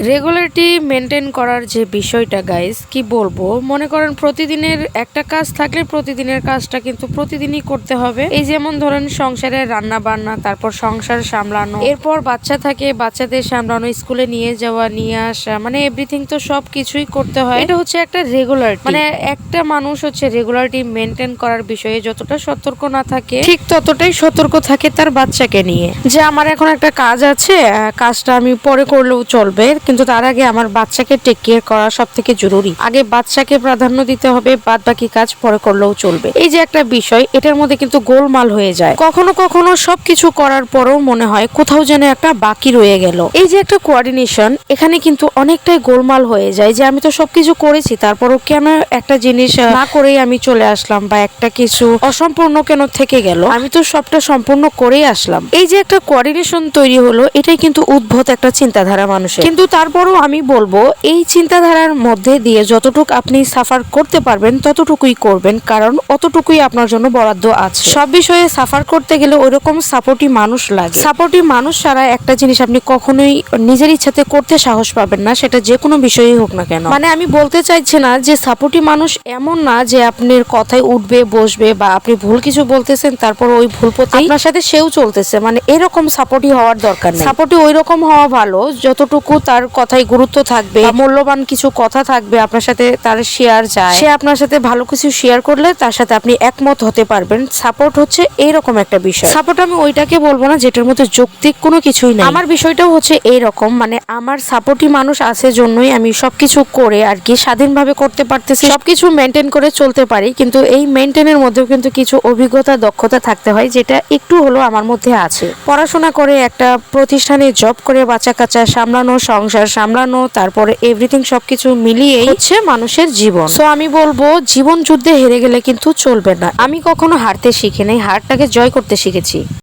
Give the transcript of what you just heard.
Regularity maintain করার যে বিষয়টা গাইস কি বলবো, মনে করেন প্রতিদিনের একটা কাজ থাকলে প্রতিদিনের কাজটা কিন্তু প্রতিদিনই করতে হবে। এই যেমন ধরেন সংসারে রান্না বান্না, তারপর সংসার সামলানো, এরপর বাচ্চা থাকে বাচ্চাদের সামলানো, স্কুলে নিয়ে যাওয়া নিয়ে আসা, মানে এভরিথিং তো সব কিছুই করতে হয়। এটা হচ্ছে একটা রেগুলারিটি। মানে একটা মানুষ হচ্ছে রেগুলারিটি মেনটেন করার বিষয়ে যতটা সতর্ক না থাকে ঠিক ততটাই সতর্ক থাকে তার বাচ্চাকে নিয়ে, যে আমার এখন একটা কাজ আছে, কাজটা আমি পরে করলেও চলবে, কিন্তু তার আগে আমার বাচ্চাকে টেক কেয়ার করা সব থেকে জরুরি। আগে বাচ্চাকে প্রাধান্য দিতে হবে, বাদ বাকি কাজ পরে করলেও চলবে। এই যে একটা বিষয়, এটার মধ্যে কিন্তু গোলমাল হয়ে যায়। কখনো কখনো সবকিছু করার পরেও মনে হয় কোথাও যেন একটা বাকি রয়ে গেল। এই যে একটা কোঅর্ডিনেশন, এখানে কিন্তু অনেকটাই গোলমাল হয়ে যায়, যে আমি তো সবকিছু করেছি তারপরও কেন একটা জিনিস না করেই আমি চলে আসলাম, বা একটা কিছু অসম্পূর্ণ কেন থেকে গেল, আমি তো সবটা সম্পূর্ণ করেই আসলাম। এই যে একটা কোঅর্ডিনেশন তৈরি হলো, এটাই কিন্তু উদ্ভূত একটা চিন্তাধারা মানুষের। কিন্তু তারপরও আমি বলবো এই চিন্তাধারার মধ্যে দিয়ে যতটুকু আপনি সাফার করতে পারবেন ততটুকুই করবেন, কারণ অতটুকুই আপনার জন্য বরাদ্দ আছে। সব বিষয়ে সাফার করতে গেলে ওইরকম সাপোর্টিভ মানুষ লাগে। সাপোর্টিভ মানুষ ছাড়া একটা জিনিস আপনি কখনোই নিজের ইচ্ছাতে করতে সাহস পাবেন না, সেটা যে কোনো বিষয়ই হোক না কেন। মানে আমি বলতে চাইছি না যে সাপোর্টিভ মানুষ এমন না যে আপনার কথায় উঠবে বসবে, বা আপনি ভুল কিছু বলতেছেন তারপর ওই ভুল পথে আপনার সাথে সেও চলতেছে, মানে এরকম সাপোর্টিভ হওয়ার দরকার নেই। সাপোর্টিভ ওই রকম হওয়া ভালো যতটুকু তার কথায় গুরুত্ব থাকবে, মূল্যবান কিছু কথা থাকবে আপনার সাথে, তার শেয়ার যায়, সে আপনার সাথে ভালো কিছু শেয়ার করলে তার সাথে আপনি একমত হতে পারবেন। সাপোর্ট হচ্ছে এইরকম একটা বিষয়। সাপোর্ট আমি ওইটাকে বলবো না যেটার মধ্যে যৌক্তিক কোনো কিছুই নেই। আমার বিষয়টাও হচ্ছে এইরকম, মানে আমার সাপোর্টিভ মানুষ আছে জন্যই আমি সবকিছু করে আর কি স্বাধীনভাবে করতে পারতেছি, সবকিছু মেনটেন করে চলতে পারি। কিন্তু এই মেনটেনের মধ্যেও কিন্তু কিছু অভিজ্ঞতা দক্ষতা থাকতে হয়, যেটা একটু হলো আমার মধ্যে আছে। পড়াশোনা করে একটা প্রতিষ্ঠানে জব করে বাচ্চা কাচ্চা সামলানো, সংসার সামলানো, তারপরে এভরিথিং সবকিছু মিলিয়ে হচ্ছে মানুষের জীবন। সো আমি বলবো জীবন যুদ্ধে হেরে গেলে কিন্তু চলবে না। আমি কখনো হারতে শিখি নাই, হারটাকে জয় করতে শিখেছি।